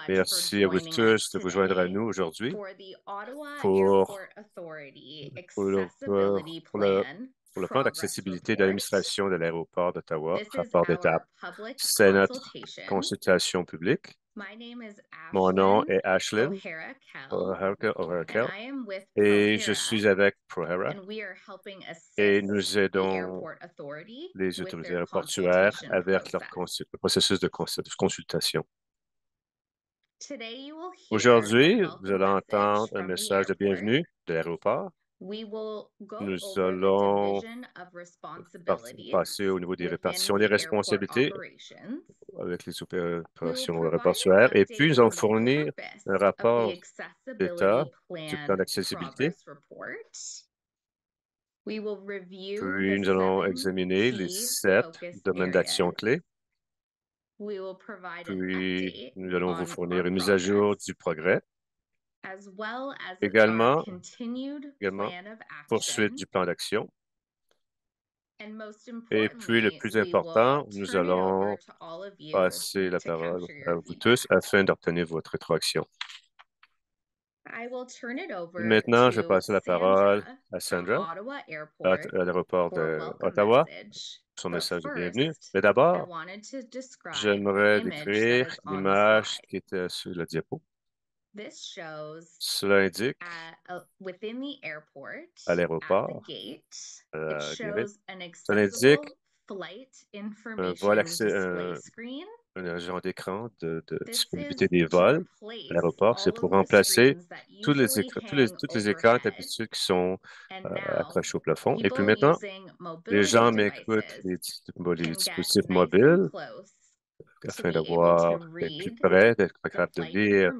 Merci à vous tous de vous joindre à nous aujourd'hui pour, pour le, pour- pour le, pour le plan d'accessibilité de l'administration de l'aéroport d'Ottawa, rapport d'étape. C'est notre consultation publique. Mon nom est Ashlyn O'Hara et je suis avec ProHera et nous aidons les autorités aéroportuaires avec le processus de consultation. Aujourd'hui, vous allez entendre un message de bienvenue de l'aéroport. Nous allons passer au niveau des répartitions des responsabilités avec les opérations aéroportuaires et puis nous allons fournir un rapport d'état du plan d'accessibilité. Puis nous allons examiner les 7 domaines d'action clés. Puis nous allons vous fournir une mise à jour du progrès. Également, poursuite du plan d'action. Et puis, le plus important, nous allons passer la parole à vous tous afin d'obtenir votre rétroaction. Maintenant, je vais passer la parole à Sandra à l'aéroport d'Ottawa pour son message de bienvenue. Mais d'abord, j'aimerais décrire l'image qui était sur la diapo. Cela indique à l'aéroport, ça indique un vol un agent d'écran de disponibilité des vols à l'aéroport. C'est pour remplacer tous les toutes les écrans d'habitude qui sont accrochés au plafond. Et puis maintenant, les gens m'écoutent les dispositifs mobiles afin d'avoir, d'être plus près, d'être capable de lire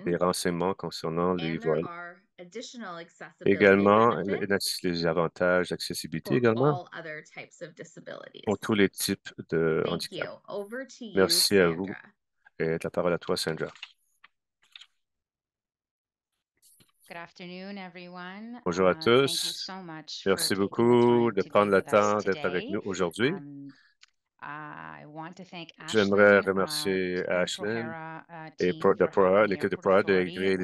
les renseignements concernant les vols. Également, les avantages d'accessibilité également pour tous les types de handicap. Merci à vous. Et la parole à toi, Sandra. Bonjour à tous. Merci beaucoup de prendre le temps d'être avec nous aujourd'hui. J'aimerais remercier Ashlyn et l'équipe de ProHera d'agréer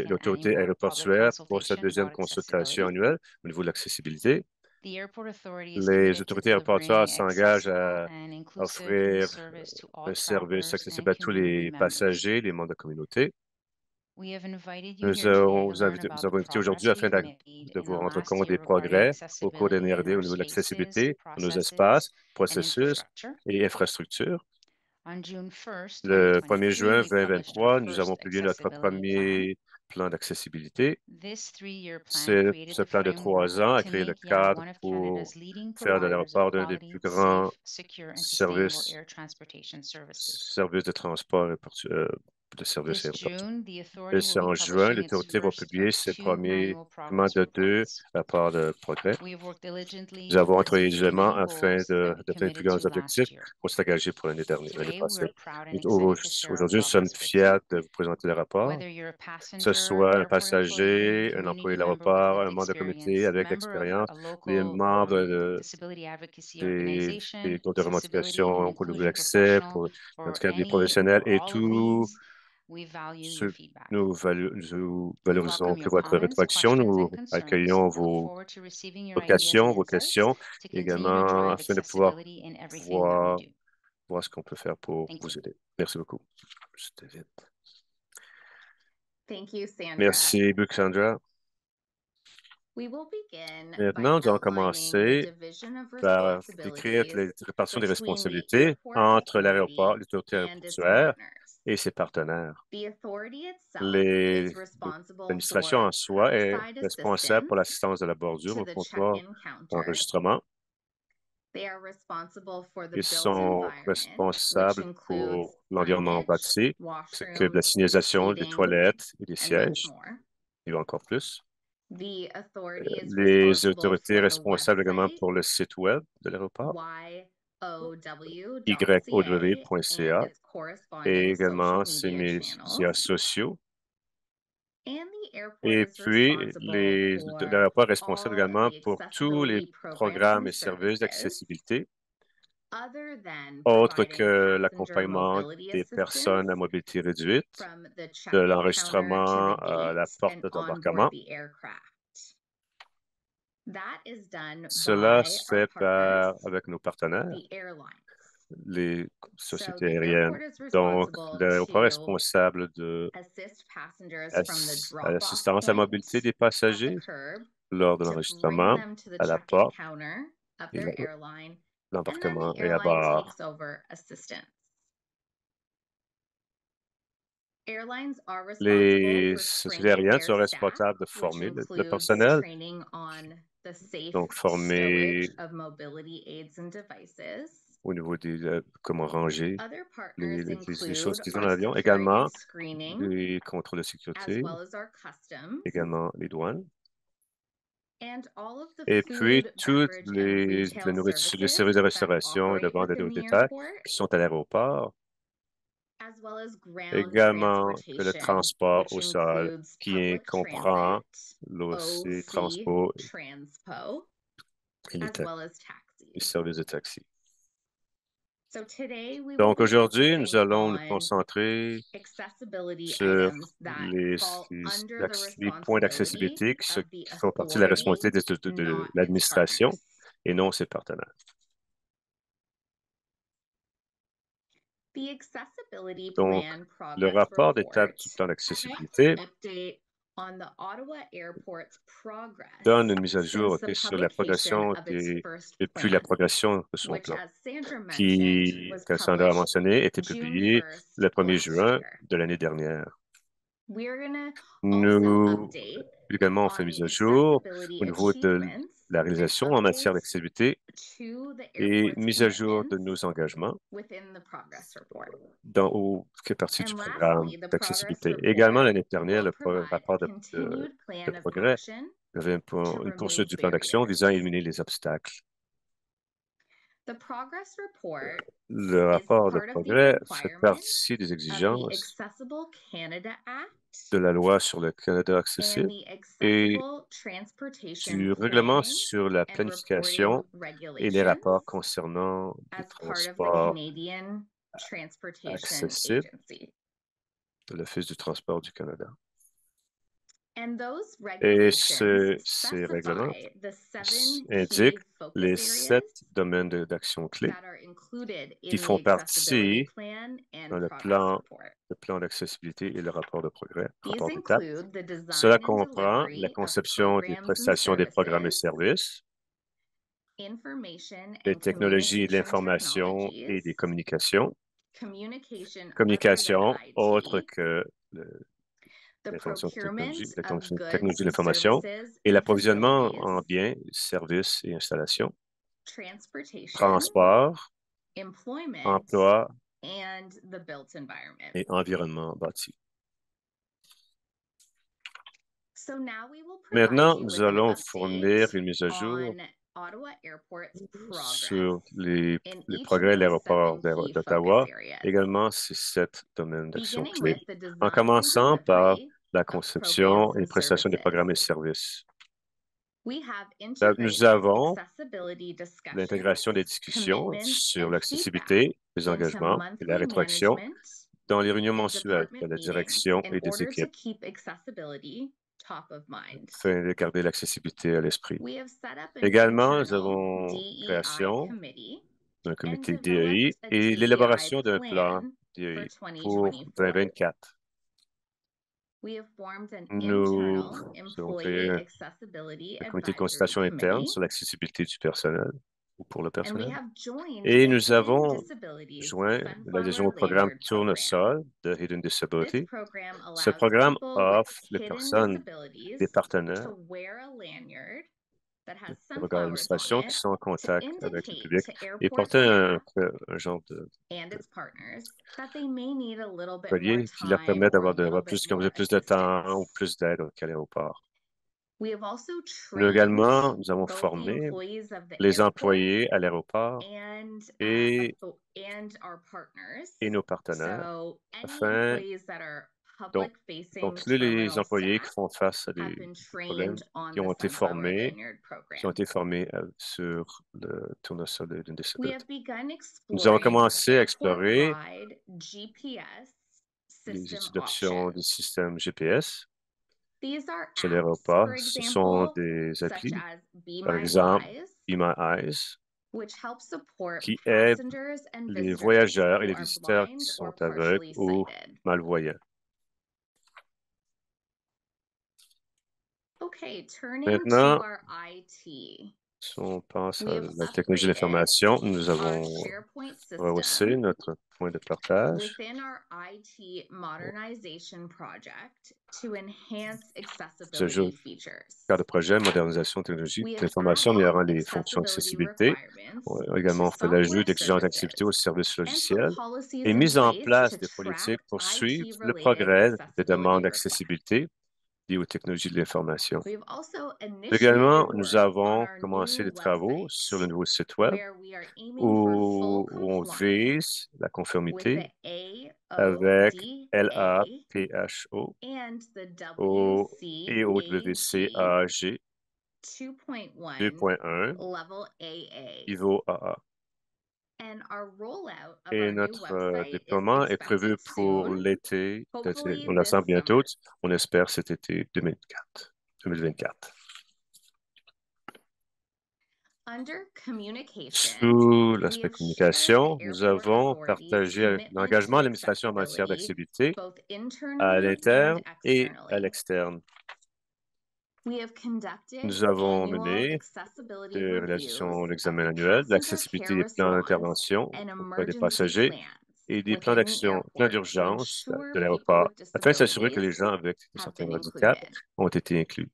l'autorité aéroportuaire pour sa deuxième consultation annuelle au niveau de l'accessibilité. Les autorités aéroportuaires s'engagent à offrir un service accessible à tous les passagers, les membres de la communauté. Nous avons invité aujourd'hui afin de vous rendre compte des progrès au cours des dernières années au niveau de l'accessibilité dans nos espaces, processus et infrastructures. Le 1er juin 2023, nous avons publié notre premier plan d'accessibilité. Ce plan de 3 ans a créé le cadre pour faire de l'aéroport un des plus grands services de transport de services aéroportuaires. Et en juin, l'autorité va publier ses premiers de 2 rapports de progrès. Nous avons travaillé diligemment afin d'atteindre plus grands objectifs pour s'engager pour l'année passée. Aujourd'hui, nous sommes fiers de vous présenter le rapport. Que ce soit un passager, un employé de l'aéroport, un membre de comité avec l'expérience, les membres des groupes de revendication pour l'accès, pour les professionnels et tout. Nous valorisons que votre rétroaction. Nous accueillons vos questions, également afin de pouvoir voir, voir ce qu'on peut faire pour vous aider. Merci beaucoup. Merci, Sandra. Maintenant, nous allons commencer par décrire les répartitions des responsabilités entre l'aéroport, l'autorité aéroportuaire et ses partenaires. L'administration en soi est responsable pour l'assistance de la bordure au comptoir d'enregistrement. Ils sont responsables pour l'environnement bâti, c'est que la signalisation des toilettes et des sièges. Il y a encore plus. Les autorités responsables également pour le site web de l'aéroport, yow.ca, et également ses médias sociaux. Et puis, l'aéroport est responsable également pour tous les programmes et services d'accessibilité. autre que l'accompagnement des personnes à mobilité réduite, de l'enregistrement à la porte d'embarquement. Cela se fait avec nos partenaires, les sociétés aériennes. Donc, l'aéroport est responsable de l'assistance à la mobilité des passagers lors de l'enregistrement à la porte et l'embarquement et à bord. Les sociétés aériennes sont responsables de former le personnel, donc former au niveau des comment ranger les choses qu'ils ont dans l'avion, également les contrôles de sécurité, également les douanes. Et puis, toutes la nourriture, les services de restauration et de vente d'aide au détail qui sont à l'aéroport, également que le transport au sol qui comprend les transports et les services de taxi. Donc, aujourd'hui, nous allons nous concentrer sur les points d'accessibilité qui font partie de la responsabilité de l'administration et non ses partenaires. Donc, le rapport d'étape du plan d'accessibilité donne une mise à jour sur la progression depuis la progression de son plan, qui, comme Sandra a mentionné, a été publié le 1er juin de l'année dernière. Nous également on fait mise à jour au niveau de la réalisation en matière d'accessibilité et mise à jour de nos engagements qui fait partie du programme d'accessibilité. Également, l'année dernière, le rapport de progrès avait une poursuite du plan d'action visant à éliminer les obstacles. Le rapport de progrès fait partie des exigences de la loi sur le Canada accessible et du règlement sur la planification et les rapports concernant les transports accessibles de l'Office du transport du Canada. Et ces règlements indiquent les 7 domaines d'action clés qui font partie dans le plan d'accessibilité et le rapport de progrès, rapport d'étape. Cela comprend la conception des prestations des programmes et services, des technologies de l'information et des communications, autre que l'information technologie, la technologie de l'information et l'approvisionnement en biens, services et installations, transport, emploi et environnement bâti. Maintenant, nous allons fournir une mise à jour sur les progrès de l'aéroport d'Ottawa, également ces 7 domaines d'action clés, en commençant par la conception et prestation des programmes et services. Nous avons l'intégration des discussions sur l'accessibilité, les engagements et la rétroaction dans les réunions mensuelles de la direction et des équipes, afin de garder l'accessibilité à l'esprit. Également, nous avons création d'un comité DEI et l'élaboration d'un plan DEI pour 2024. Nous avons créé un comité de consultation interne sur l'accessibilité du personnel ou pour le personnel. Et nous avons joint l'adhésion au programme Tournesol de Hidden Disability. Ce programme offre les personnes, les partenaires, les regards d'administration qui sont en contact avec le public et porter un genre de collier qui leur permet d'avoir plus de temps ou plus d'aide qu'à l'aéroport. Également, nous avons formé les employés à l'aéroport et nos partenaires afin Donc, donc, les employés qui font face à des problèmes qui ont été formés, sur le tournesol d'une disabilité. Nous avons commencé à explorer les études d'options des systèmes GPS sur l'aéroport. Ce sont des applis, par exemple, Be My Eyes, qui aident les voyageurs et les visiteurs qui sont aveugles ou malvoyants. Maintenant, si on passe à la technologie de l'information, nous avons rehaussé notre point de partage. Nous ajoutons cadre de projet, modernisation technologique de l'information améliorant les fonctions d'accessibilité. On a également fait l'ajout d'exigences d'activité aux services logiciels et mise en place des politiques pour suivre le progrès des demandes d'accessibilité liées aux technologies de l'information. Également, nous avons commencé des travaux sur le nouveau site Web où on vise la conformité avec l'APHO et au WCAG 2.1 niveau AA. Et notre déploiement est prévu pour l'été. On l'attend bientôt. On espère cet été 2024. Sous l'aspect communication, nous avons partagé l'engagement de l'administration en matière d'accessibilité à l'interne et à l'externe. Nous avons mené des réalisations d'examen annuel, de l'accessibilité des plans d'intervention auprès des passagers et des plans d'action, plans d'urgence de l'aéroport, afin de s'assurer que les gens avec certains handicaps ont été inclus.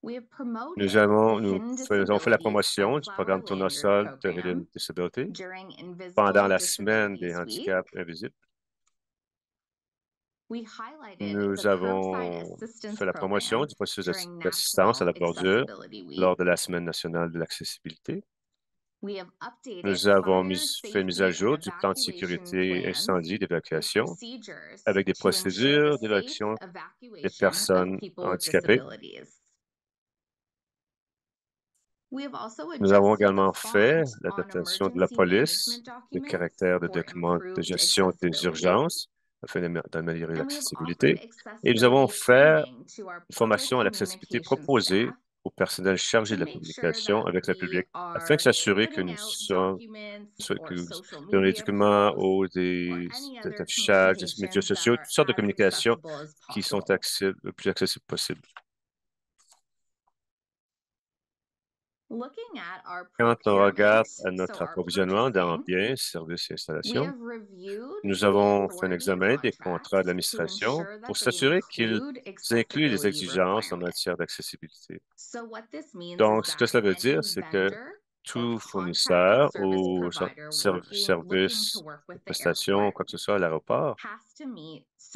Nous avons fait la promotion du programme Tournesol de Hidden Disability pendant la semaine des handicaps invisibles. Nous avons fait la promotion du processus d'assistance à la bordure lors de la Semaine nationale de l'accessibilité. Nous avons fait mise à jour du plan de sécurité incendie d'évacuation avec des procédures d'évacuation des personnes handicapées. Nous avons également fait l'adaptation de la police, le caractère de documents de gestion des urgences afin d'améliorer l'accessibilité. Et nous avons fait une formation à l'accessibilité proposée au personnel chargé de la communication avec le public afin de s'assurer que nous sommes dans les documents ou des affichages, des médias sociaux, toutes sortes de communications qui sont le plus accessibles possible. Quand on regarde à notre approvisionnement dans biens, services et installations, nous avons fait un examen des contrats de l'administration pour s'assurer qu'ils incluent les exigences en matière d'accessibilité. Donc, ce que cela veut dire, c'est que tout fournisseur ou service de prestation, quoi que ce soit à l'aéroport,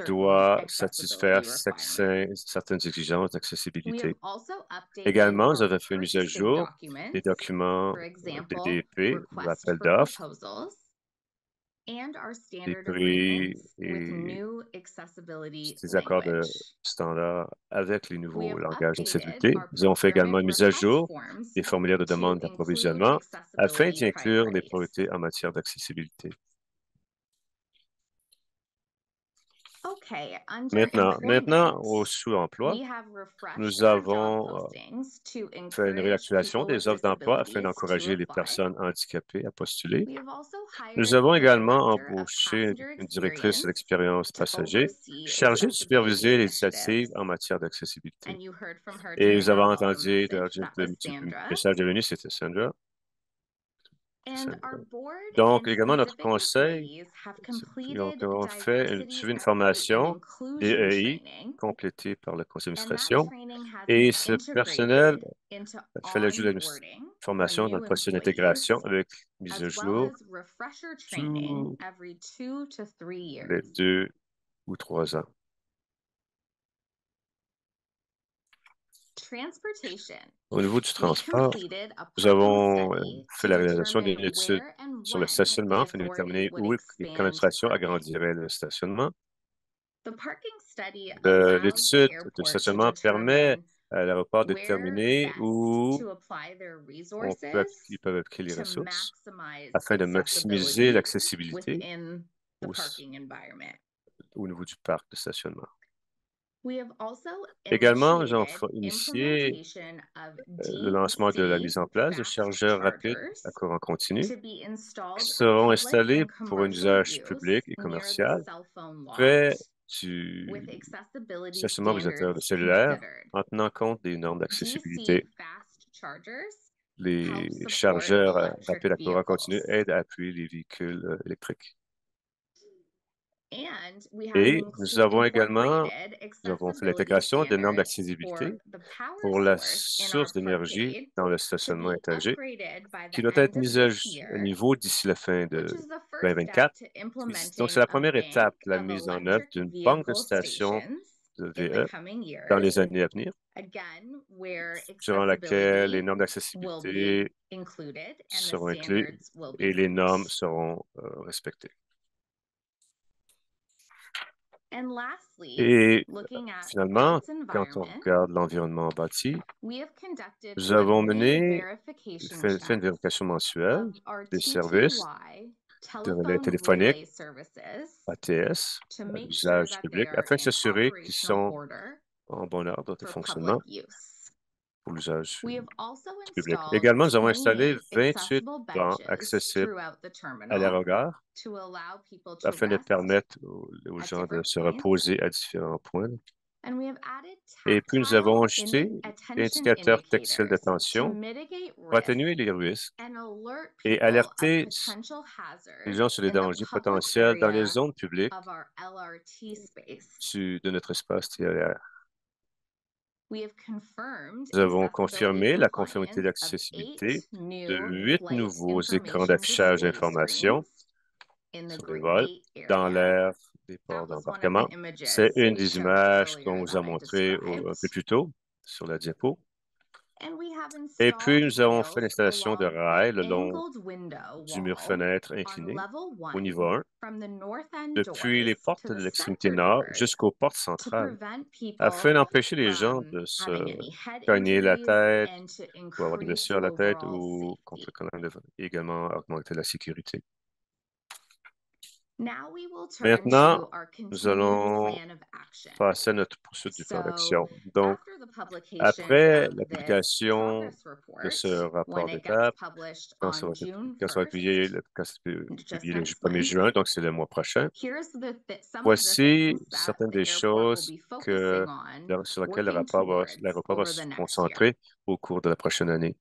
doit satisfaire certaines exigences d'accessibilité. Également, nous avons fait une mise à jour des documents DDP, l'appel d'offres, des prix et des accords de standard avec les nouveaux langages d'accessibilité. Nous avons fait également une mise à jour des formulaires de demande d'approvisionnement afin d'y inclure les priorités en matière d'accessibilité. Maintenant, au sous-emploi, nous avons fait une réactualisation des offres d'emploi afin d'encourager les personnes handicapées à postuler. Nous avons également embauché une directrice de l'expérience passager chargée de superviser les initiatives en matière d'accessibilité. Et nous avons entendu le message de venue, c'était Sandra. Donc, également, notre conseil, on fait suivi une formation DEI complétée par le conseil d'administration et ce personnel fait l'ajout d'une formation dans le processus d'intégration avec mise à jour tous les 2 ou 3 ans. Au niveau du transport, nous avons fait la réalisation d'une étude sur le stationnement afin de déterminer où l'administration agrandirait le stationnement. L'étude de stationnement permet à l'aéroport de déterminer où ils peuvent appliquer les ressources afin de maximiser l'accessibilité au, au niveau du parc de stationnement. Également, nous avons initié le lancement de la mise en place de chargeurs rapides à courant continu qui seront installés pour un usage public et commercial près du stationnement utilisateur de cellulaire en tenant compte des normes d'accessibilité. Les chargeurs rapides à courant continu aident à appuyer les véhicules électriques. Et nous avons fait l'intégration de normes d'accessibilité pour la source d'énergie dans le stationnement étagé, qui doit être mise à niveau d'ici la fin de 2024. Donc, c'est la première étape, la mise en œuvre d'une banque de stations de VE dans les années à venir, durant laquelle les normes d'accessibilité seront incluses et les normes seront respectées. Et finalement, quand on regarde l'environnement bâti, nous avons fait une vérification mensuelle des services de relais téléphoniques, ATS, à l'usage public, afin de s'assurer qu'ils sont en bon ordre de fonctionnement pour l'usage du public. Également, nous avons installé 28 bancs accessibles à l'aérogare afin de permettre aux gens de se reposer à différents points. Et puis, nous avons ajouté des indicateurs tactiles d'attention pour atténuer les risques et alerter les gens sur les dangers potentiels dans les zones publiques de notre espace TLR. Nous avons confirmé la conformité d'accessibilité de 8 nouveaux écrans d'affichage d'informations sur les vols dans l'air des ports d'embarquement. C'est une des images qu'on vous a montrées un peu plus tôt sur la diapo. Et puis, nous avons fait l'installation de rails le long du mur-fenêtre incliné au niveau 1, depuis les portes de l'extrémité nord jusqu'aux portes centrales, afin d'empêcher les gens de se cogner la tête ou avoir des blessures à la tête ou contre le colonne, et également augmenter la sécurité. Maintenant, nous allons passer à notre poursuite du plan d'action. Donc, après la publication de ce rapport d'étape, quand ça va être publié le 1er juin, donc c'est le mois prochain, voici certaines des choses sur lesquelles l'aéroport va se concentrer au cours de la prochaine année.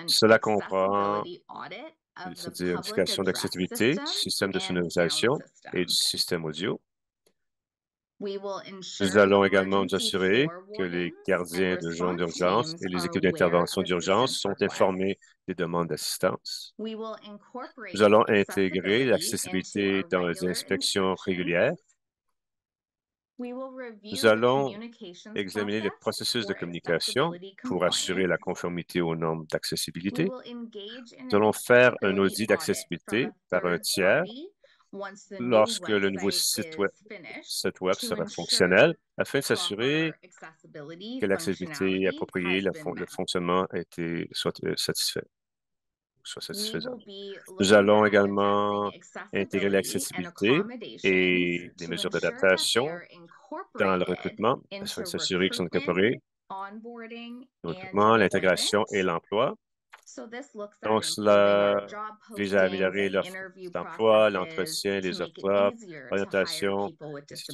Cela comprend c'est-à-dire vérification d'accessibilité, du système de sonorisation et du système audio. Nous allons également nous assurer que les gardiens de zone d'urgence et les équipes d'intervention d'urgence sont informés des demandes d'assistance. Nous allons intégrer l'accessibilité dans les inspections régulières. Nous allons examiner les processus de communication pour assurer la conformité aux normes d'accessibilité. Nous allons faire un audit d'accessibilité par un tiers lorsque le nouveau site web sera fonctionnel, afin de s'assurer que l'accessibilité appropriée, le fonctionnement soit satisfaisant. Nous allons également intégrer l'accessibilité et les mesures d'adaptation dans le recrutement, afin de s'assurer qu'ils sont incorporés. Le recrutement, l'intégration et l'emploi. Donc, cela vise à améliorer l'offre d'emploi, l'entretien, les offres d'emploi, l'orientation,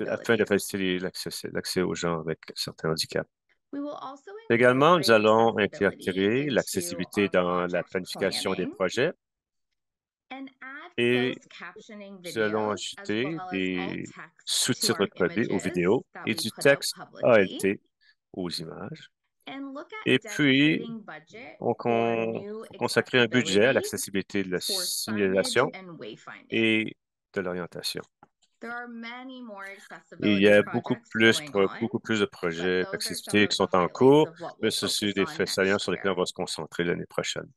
afin de faciliter l'accès aux gens avec certains handicaps. Également, nous allons intégrer l'accessibilité dans la planification des projets et nous allons ajouter des sous-titres codés aux vidéos et du texte ALT aux images. Et puis, on consacrer un budget à l'accessibilité de la signalisation et de l'orientation. Il y a beaucoup plus de projets d'accessibilité qui sont en cours, mais ce sont des faits saillants sur lesquels on va se concentrer l'année prochaine.